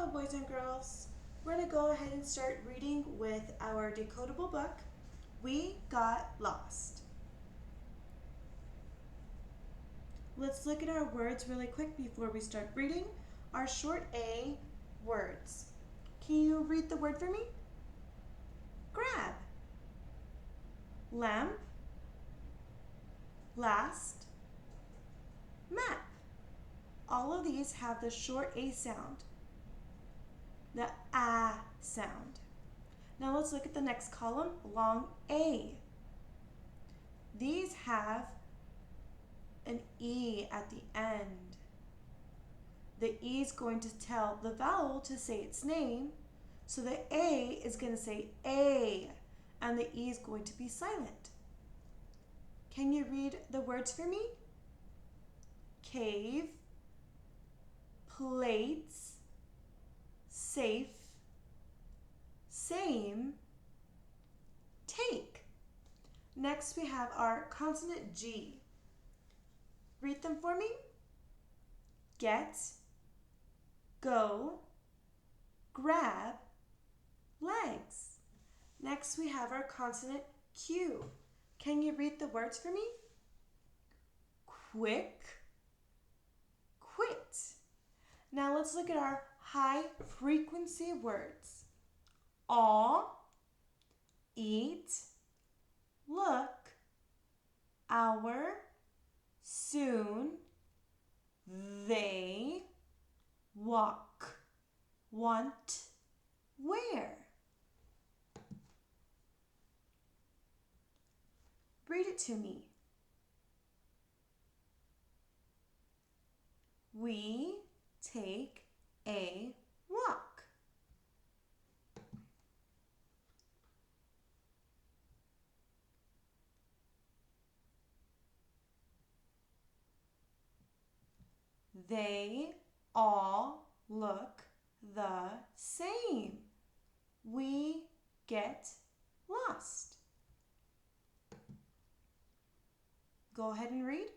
boys and girls. We're going to go ahead and start reading with our decodable book, We Got Lost. Let's look at our words really quick before we start reading. Our short A words. Can you read the word for me? Grab, lamp, last, map. All of these have the short A sound, the A sound. Now let's look at the next column, long A. These have an E at the end. The E is going to tell the vowel to say its name, so the A is going to say A, and the E is going to be silent. Can you read the words for me? Cave, plates, safe, same, take. Next we have our consonant G. Read them for me. Get, go, grab, legs. Next we have our consonant Q. Can you read the words for me? Quick, quit. Now let's look at our high frequency words. All, eat, look, hour, soon, they, walk, want, where. Read it to me. We take a walk. They all look the same. We get lost. Go ahead and read.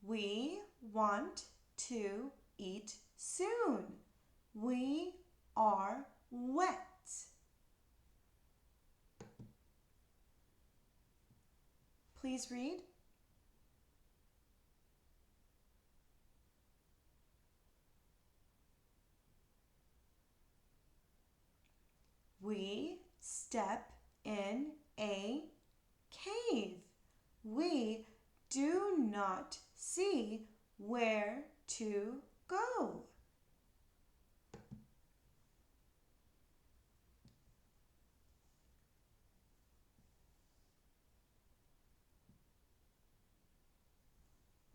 We want to eat soon. We are wet. Please read. We step in a cave. We do not see where to go.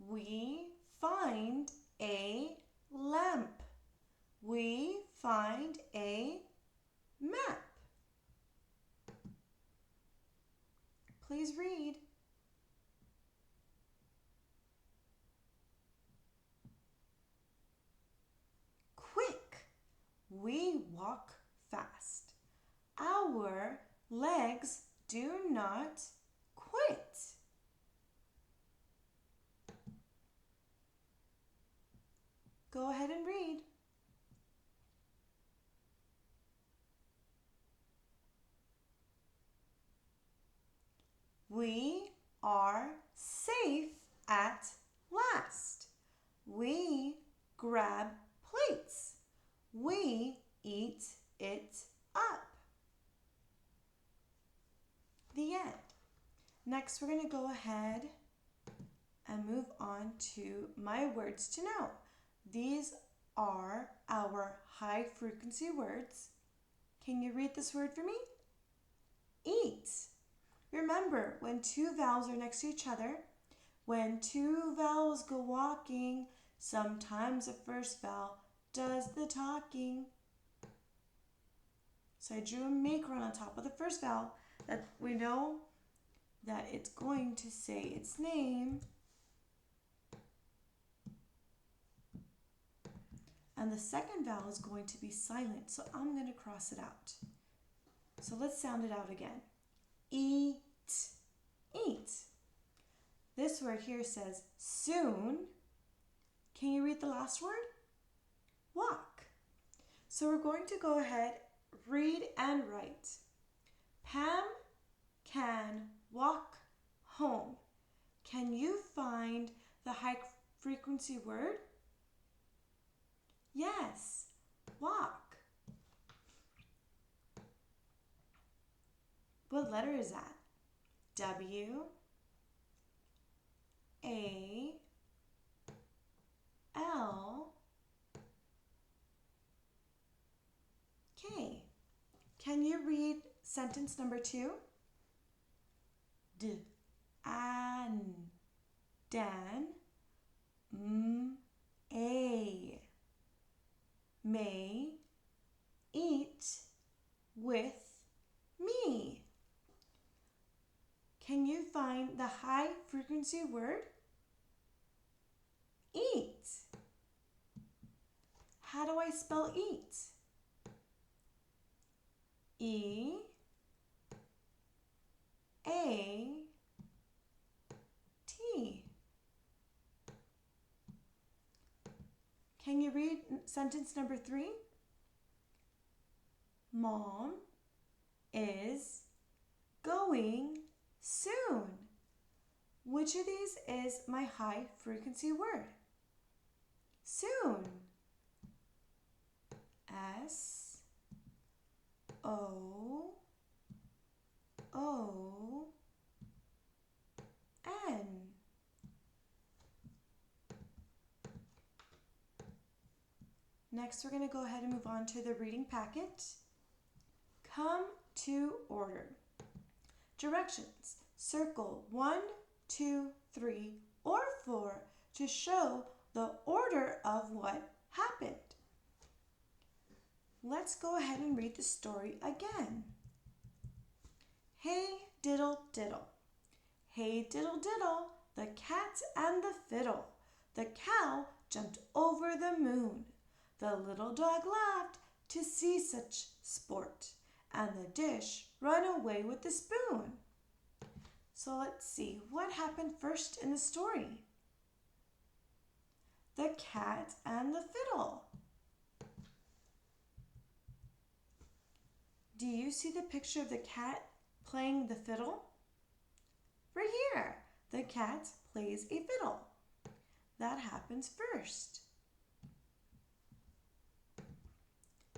We find a lamp. We find a map. Please read. Quick. We walk fast. Our legs do not quit. Go ahead and read. We are safe at last. We grab plates. We eat it up. The end. Next, we're going to go ahead and move on to my words to know. These are our high frequency words. Can you read this word for me? Eat. Remember, when two vowels are next to each other, when two vowels go walking, sometimes the first vowel does the talking. So I drew a macaron on top of the first vowel that we know that it's going to say its name. And the second vowel is going to be silent, so I'm going to cross it out. So let's sound it out again. Eat, eat. This word here says soon. Can you read the last word? Walk. So we're going to go ahead, read and write. Pam can walk home. Can you find the high frequency word? Yes, walk. What letter is that? W, A, L, K. Can you read sentence number 2? D, an, Dan, a, may, eat, with, me. Can you find the high frequency word? Eat. How do I spell eat? E, A, T. Can you read sentence number 3? Mom is going soon. Which of these is my high frequency word? Soon. S, O, O, N. Next, we're going to go ahead and move on to the reading packet. Come to order. Directions. Circle 1, 2, 3, or 4 to show the order of what happened. Let's go ahead and read the story again. Hey diddle diddle. Hey diddle diddle, the cat and the fiddle. The cow jumped over the moon. The little dog laughed to see such sport, and the dish ran away with the spoon. So let's see, what happened first in the story? The cat and the fiddle. Do you see the picture of the cat playing the fiddle? Right here, the cat plays a fiddle. That happens first.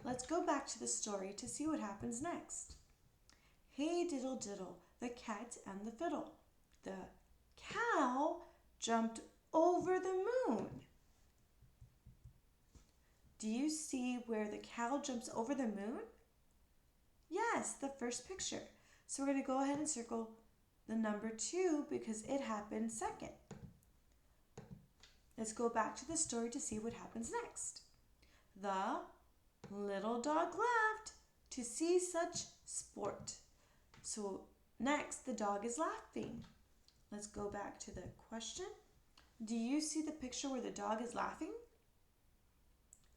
Let's go back to the story to see what happens next. Hey diddle diddle, the cat and the fiddle. The cow jumped over the moon. Do you see where the cow jumps over the moon? Yes, the first picture. So we're going to go ahead and circle the number 2 because it happened second. Let's go back to the story to see what happens next. The little dog laughed to see such sport. So next, the dog is laughing. Let's go back to the question. Do you see the picture where the dog is laughing?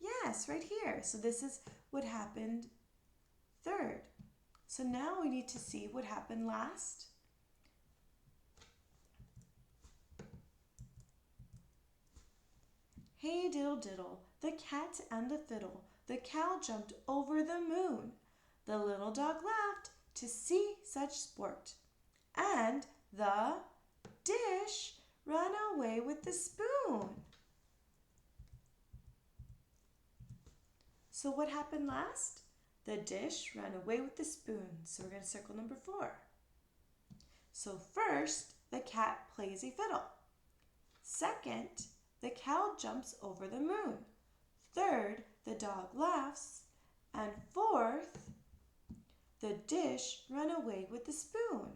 Yes, right here. So this is what happened third. So now we need to see what happened last. Hey diddle diddle, the cat and the fiddle. The cow jumped over the moon. The little dog laughed to see such sport. And the dish ran away with the spoon. So what happened last? The dish ran away with the spoon. So we're going to circle number 4. So first, the cat plays a fiddle. Second, the cow jumps over the moon. Third, the dog laughs. And fourth, the dish ran away with the spoon.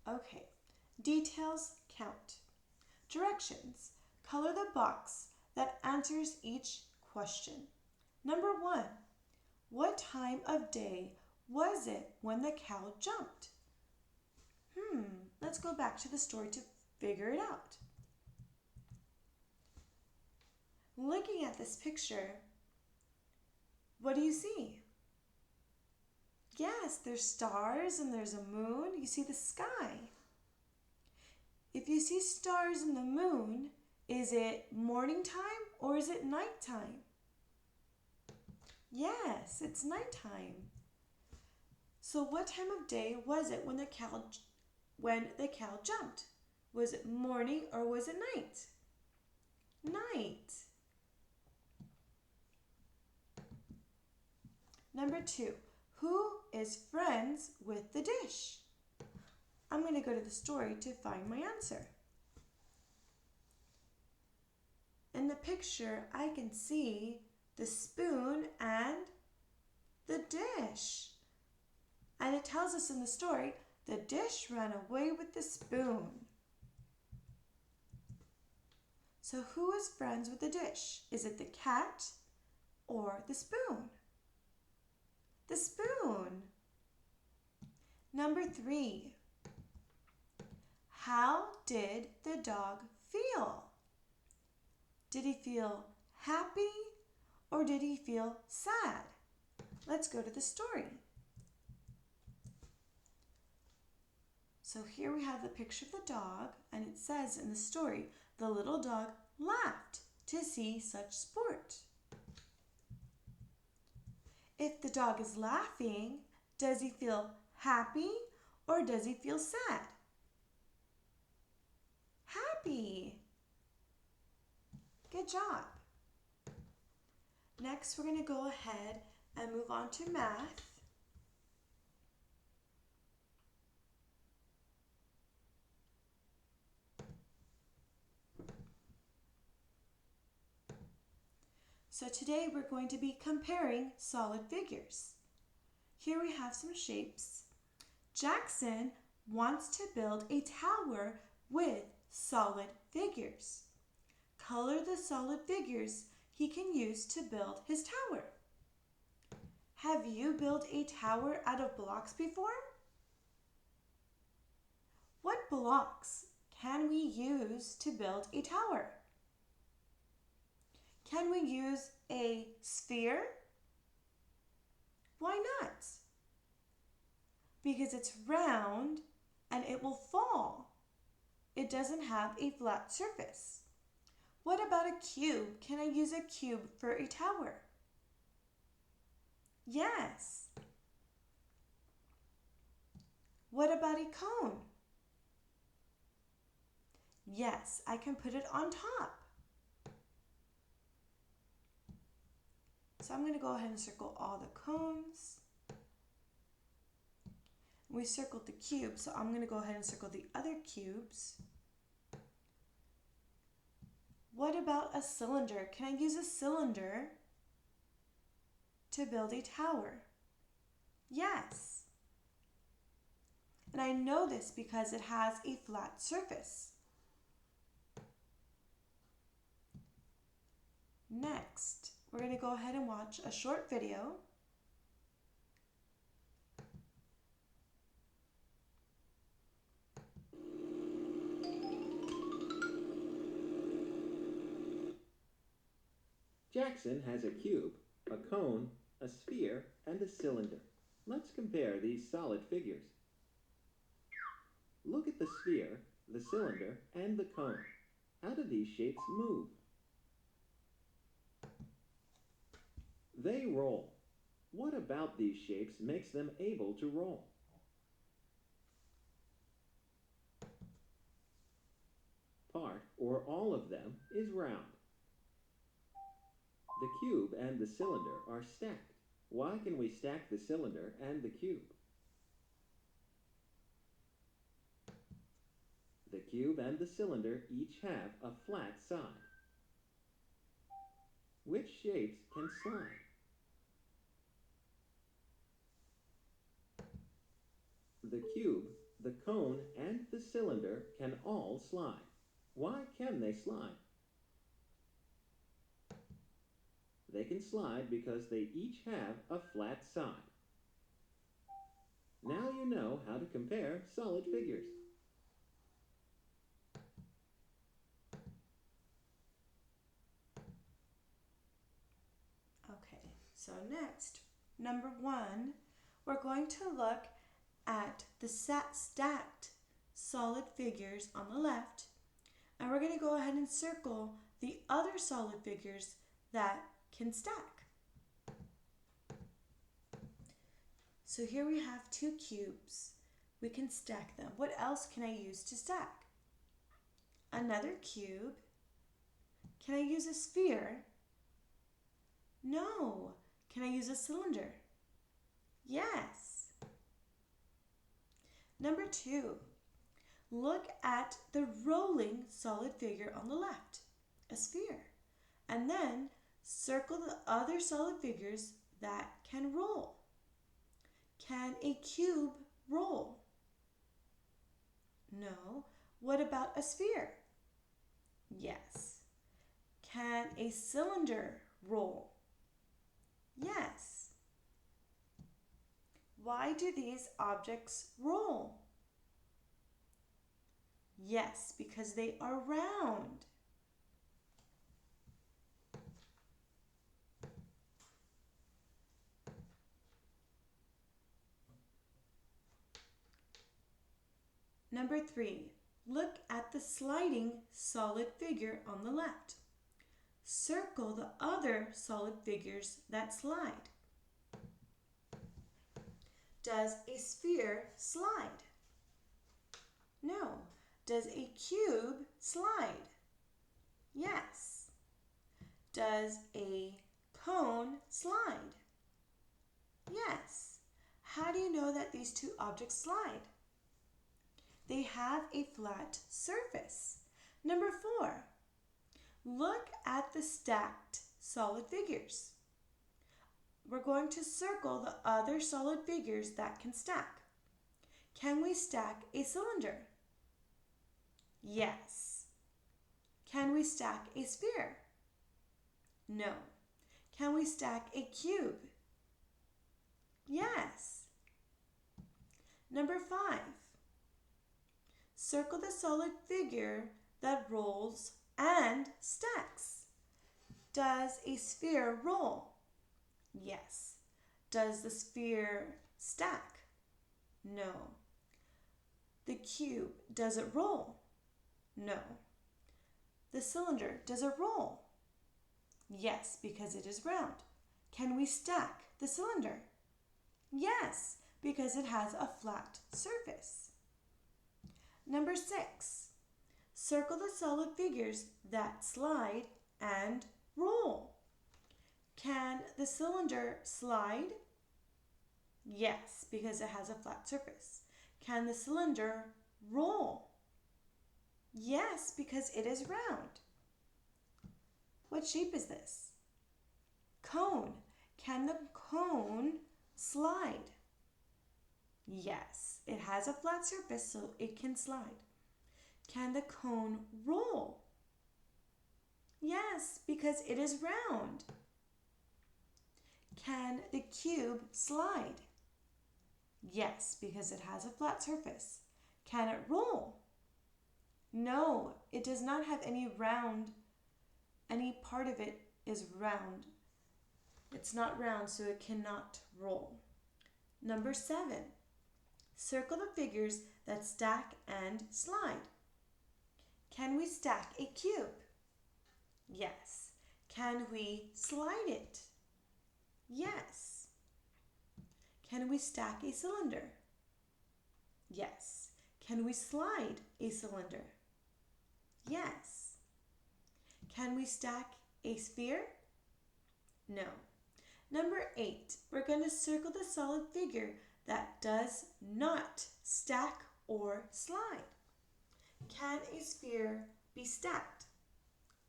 Okay, details count. Directions. Color the box that answers each question. Number 1, what time of day was it when the cow jumped? Let's go back to the story to figure it out. Looking at this picture, what do you see? Yes, there's stars and there's a moon. You see the sky. If you see stars and the moon, is it morning time or is it nighttime? Yes, it's nighttime. So what time of day was it when the cow jumped? Was it morning or was it night? Night. Number 2, who is friends with the dish? I'm going to go to the story to find my answer. In the picture, I can see the spoon and the dish. And it tells us in the story, the dish ran away with the spoon. So who is friends with the dish? Is it the cat or the spoon? The spoon. Number 3, how did the dog feel? Did he feel happy or did he feel sad? Let's go to the story. So here we have the picture of the dog, and it says in the story, the little dog laughed to see such sport. If the dog is laughing, does he feel happy or does he feel sad? Happy. Good job. Next, we're going to go ahead and move on to math. So today we're going to be comparing solid figures. Here we have some shapes. Jackson wants to build a tower with solid figures. Color the solid figures he can use to build his tower. Have you built a tower out of blocks before? What blocks can we use to build a tower? Can we use a sphere? Why not? Because it's round and it will fall. It doesn't have a flat surface. What about a cube? Can I use a cube for a tower? Yes. What about a cone? Yes, I can put it on top. So I'm going to go ahead and circle all the cones. We circled the cube, so I'm going to go ahead and circle the other cubes. What about a cylinder? Can I use a cylinder to build a tower? Yes. And I know this because it has a flat surface. Next, we're going to go ahead and watch a short video. Jackson has a cube, a cone, a sphere, and a cylinder. Let's compare these solid figures. Look at the sphere, the cylinder, and the cone. How do these shapes move? They roll. What about these shapes makes them able to roll? Part or all of them is round. The cube and the cylinder are stacked. Why can we stack the cylinder and the cube? The cube and the cylinder each have a flat side. Which shapes can slide? The cube, the cone, and the cylinder can all slide. Why can they slide? They can slide because they each have a flat side. Now you know how to compare solid figures. Okay, so next, number 1, we're going to look at the stacked solid figures on the left, and we're going to go ahead and circle the other solid figures that can stack. So here we have two cubes. We can stack them. What else can I use to stack? Another cube. Can I use a sphere? No. Can I use a cylinder? Yes. Number 2. Look at the rolling solid figure on the left, a sphere. And then circle the other solid figures that can roll. Can a cube roll? No. What about a sphere? Yes. Can a cylinder roll? Yes. Why do these objects roll? Yes, because they are round. Number 3, look at the sliding solid figure on the left. Circle the other solid figures that slide. Does a sphere slide? No. Does a cube slide? Yes. Does a cone slide? Yes. How do you know that these two objects slide? They have a flat surface. Number 4, look at the stacked solid figures. We're going to circle the other solid figures that can stack. Can we stack a cylinder? Yes. Can we stack a sphere? No. Can we stack a cube? Yes. Number 5. Circle the solid figure that rolls and stacks. Does a sphere roll? Yes. Does the sphere stack? No. The cube, does it roll? No. The cylinder, does it roll? Yes, because it is round. Can we stack the cylinder? Yes, because it has a flat surface. Number 6, circle the solid figures that slide and roll. Can the cylinder slide? Yes, because it has a flat surface. Can the cylinder roll? Yes, because it is round. What shape is this? Cone. Can the cone slide? Yes, it has a flat surface, so it can slide. Can the cone roll? Yes, because it is round. Can the cube slide? Yes, because it has a flat surface. Can it roll? No, it does not have any part of it is round. It's not round, so it cannot roll. Number 7, circle the figures that stack and slide. Can we stack a cube? Yes. Can we slide it? Yes. Can we stack a cylinder? Yes. Can we slide a cylinder? Yes. Can we stack a sphere? No. Number 8, we're going to circle the solid figure that does not stack or slide. Can a sphere be stacked?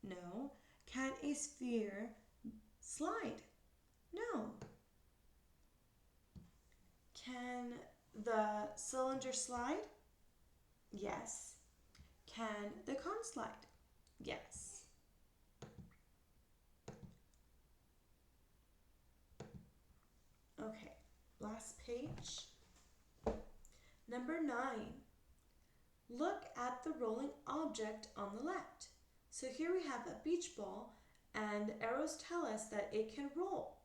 No. Can a sphere slide? No. Can the cylinder slide? Yes. Can the cone slide? Yes. Okay, last page. Number 9. Look at the rolling object on the left. So here we have a beach ball, and the arrows tell us that it can roll.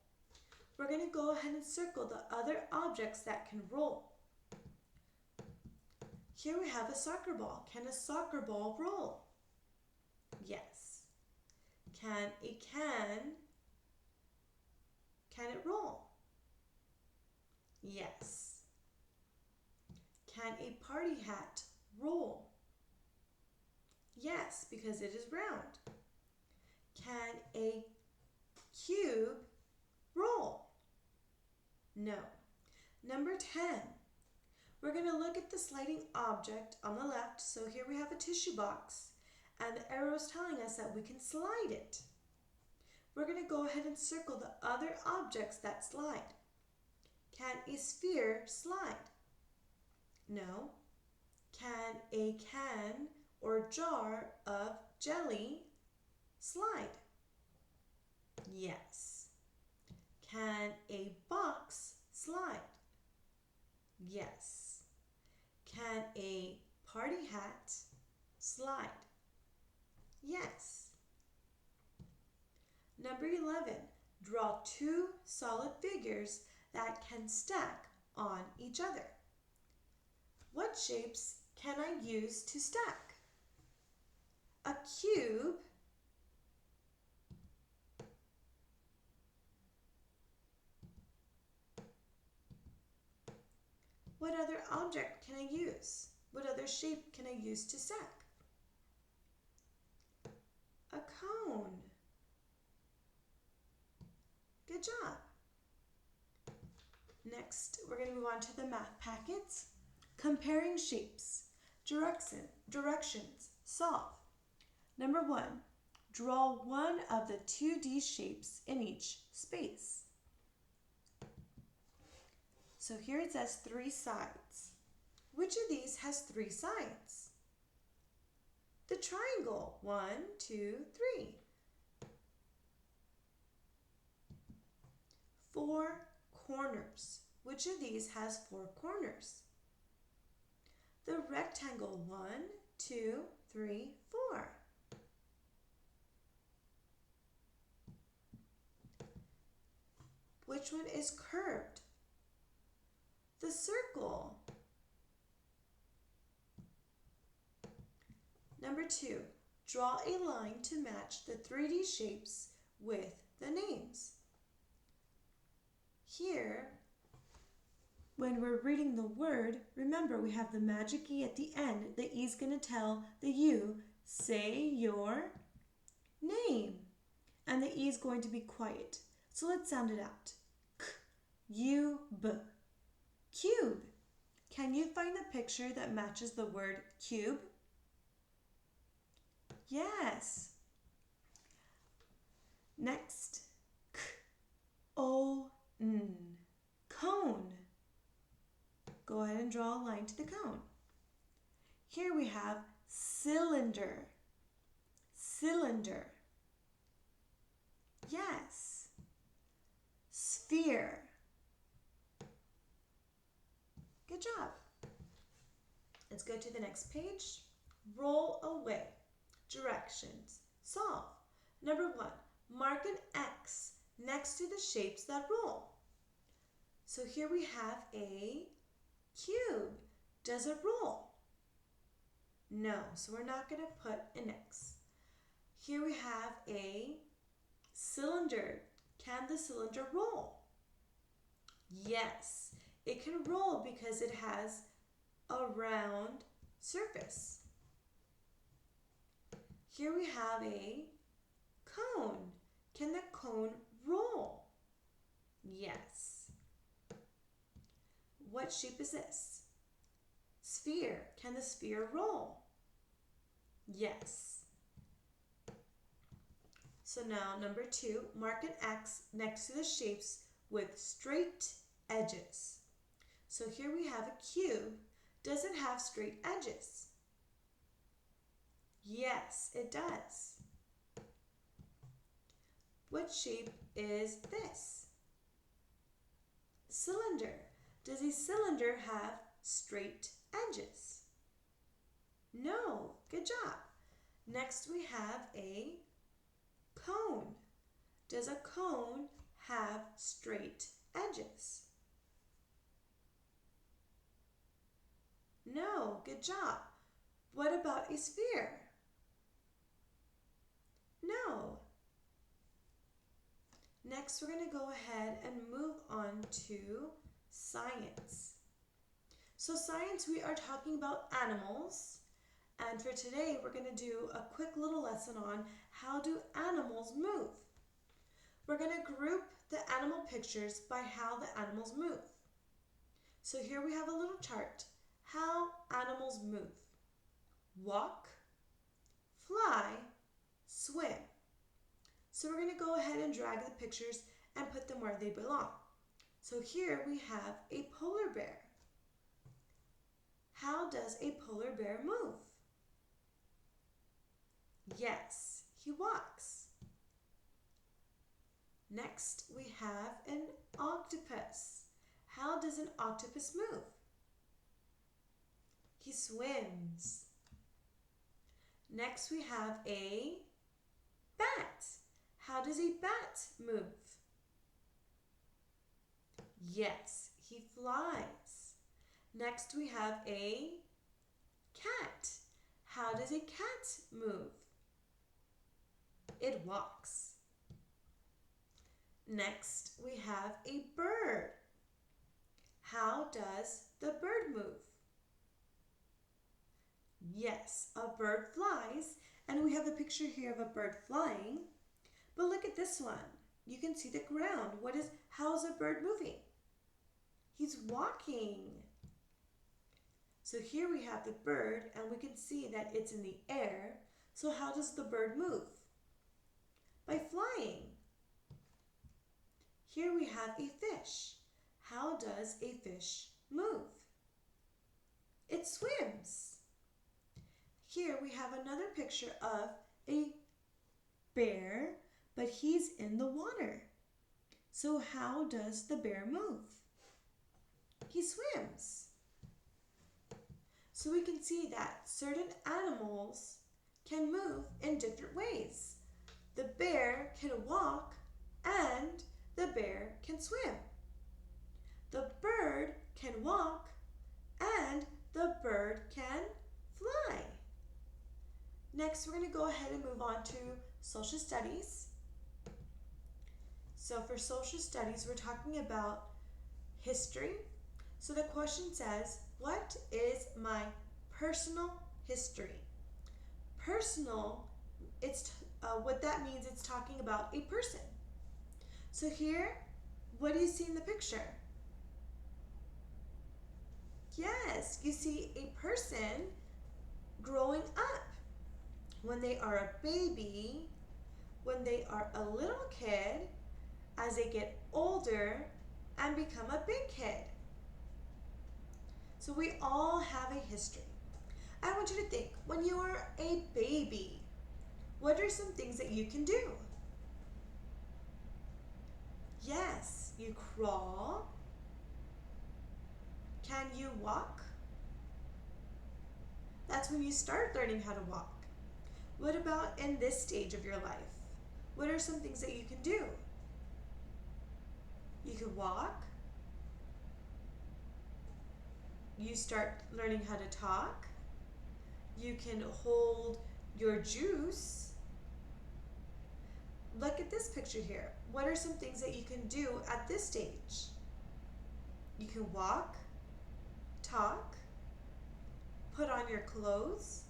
we're going to go ahead and circle the other objects that can roll. Here we have a soccer ball. Can a soccer ball roll? Yes. Can it roll? Yes. Can a party hat roll? Yes, because it is round. Can a cube roll? No. Number 10. We're going to look at the sliding object on the left. So here we have a tissue box, and the arrow is telling us that we can slide it. We're going to go ahead and circle the other objects that slide. Can a sphere slide? No. Can a can or jar of jelly slide? Yes. Can a box slide? Yes. Can a party hat slide? Yes. Number 11, draw two solid figures that can stack on each other. What shapes can I use to stack? A cube, what other object can I use? What other shape can I use to stack? A cone. Good job. Next, we're going to move on to the math packets. Comparing shapes, directions, solve. Number 1, draw one of the 2D shapes in each space. So here it says 3 sides. Which of these has 3 sides? The triangle. 1, 2, 3. 4 corners. Which of these has 4 corners? The rectangle. 1, 2, 3, 4. Which one is curved? The circle. Number 2, draw a line to match the 3D shapes with the names. Here, when we're reading the word, remember we have the magic E at the end. The E is going to tell the U, say your name. And the E is going to be quiet. So let's sound it out. K-U-B. Cube. Can you find the picture that matches the word cube? Yes. Next, K-O-N. Cone. Go ahead and draw a line to the cone. Here we have cylinder. Cylinder. Yes. Sphere. Good job. Let's go to the next page. Roll away. Directions. Solve. Number 1, mark an X next to the shapes that roll. So here we have a cube. Does it roll? No, so we're not going to put an X. Here we have a cylinder. Can the cylinder roll? Yes, it can roll because it has a round surface. Here we have a cone. Can the cone roll? Yes. What shape is this? Sphere. Can the sphere roll? Yes. So now number 2, mark an X next to the shapes with straight edges. So here we have a cube. Does it have straight edges? Yes, it does. What shape is this? Cylinder. Does a cylinder have straight edges? No. Good job. Next we have a cone. Does a cone have straight edges? No, good job. What about a sphere? No. Next, we're going to go ahead and move on to science. So science, we are talking about animals. And for today, we're going to do a quick little lesson on how do animals move. We're going to group the animal pictures by how the animals move. So here we have a little chart. How animals move. Walk, fly, swim. So we're going to go ahead and drag the pictures and put them where they belong. So here we have a polar bear. How does a polar bear move? Yes, he walks. Next, we have an octopus. How does an octopus move? He swims. Next, we have a bat. How does a bat move? Yes, he flies. Next, we have a cat. How does a cat move? It walks. Next, we have a bird. How does the bird move? Yes, a bird flies, and we have a picture here of a bird flying. But look at this one. You can see the ground. How is a bird moving? He's walking. So here we have the bird, and we can see that it's in the air. So how does the bird move? By flying. Here we have a fish. How does a fish move? It swims. Here we have another picture of a bear, but he's in the water. So how does the bear move? He swims. So we can see that certain animals can move in different ways. The bear can walk and the bear can swim. The bird can walk and the bird can fly. Next, we're going to go ahead and move on to social studies. So for social studies, we're talking about history. So the question says, what is my personal history? Personal, what that means, it's talking about a person. So here, what do you see in the picture? Yes, you see a person growing up. When they are a baby, when they are a little kid, as they get older and become a big kid. So we all have a history. I want you to think, when you are a baby, what are some things that you can do? Yes, you crawl. Can you walk? That's when you start learning how to walk. What about in this stage of your life? What are some things that you can do? You can walk. You start learning how to talk. You can hold your juice. Look at this picture here. What are some things that you can do at this stage? You can walk, talk, put on your clothes,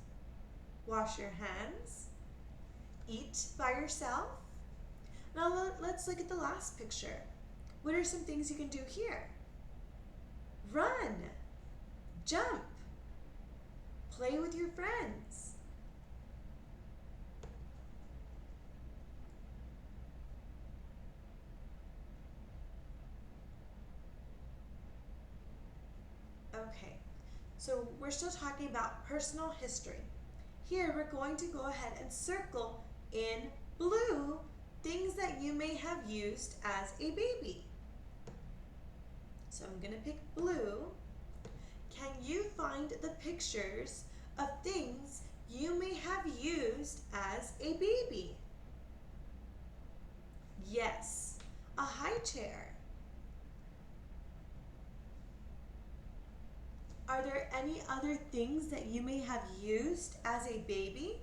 wash your hands, eat by yourself. Now let's look at the last picture. What are some things you can do here? Run, jump, play with your friends. Okay, so we're still talking about personal history. Here we're going to go ahead and circle in blue things that you may have used as a baby. So I'm going to pick blue. Can you find the pictures of things you may have used as a baby? Yes, A high chair. Are there any other things that you may have used as a baby?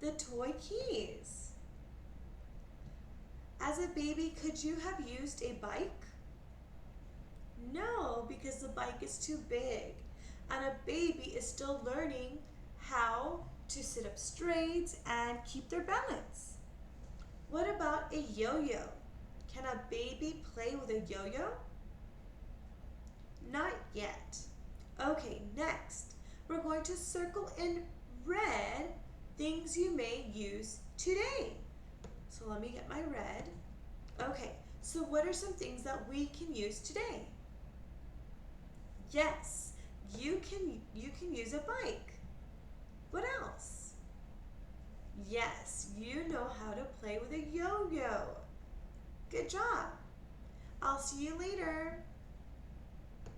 The toy keys. As a baby, could you have used a bike? No, because the bike is too big. And a baby is still learning how to sit up straight and keep their balance. What about a yo-yo? Can a baby play with a yo-yo? Not yet. Okay, next, we're going to circle in red things you may use today. So let me get my red. Okay, so what are some things that we can use today? Yes, you can use a bike. What else? Yes, you know how to play with a yo-yo. Good job. I'll see you later.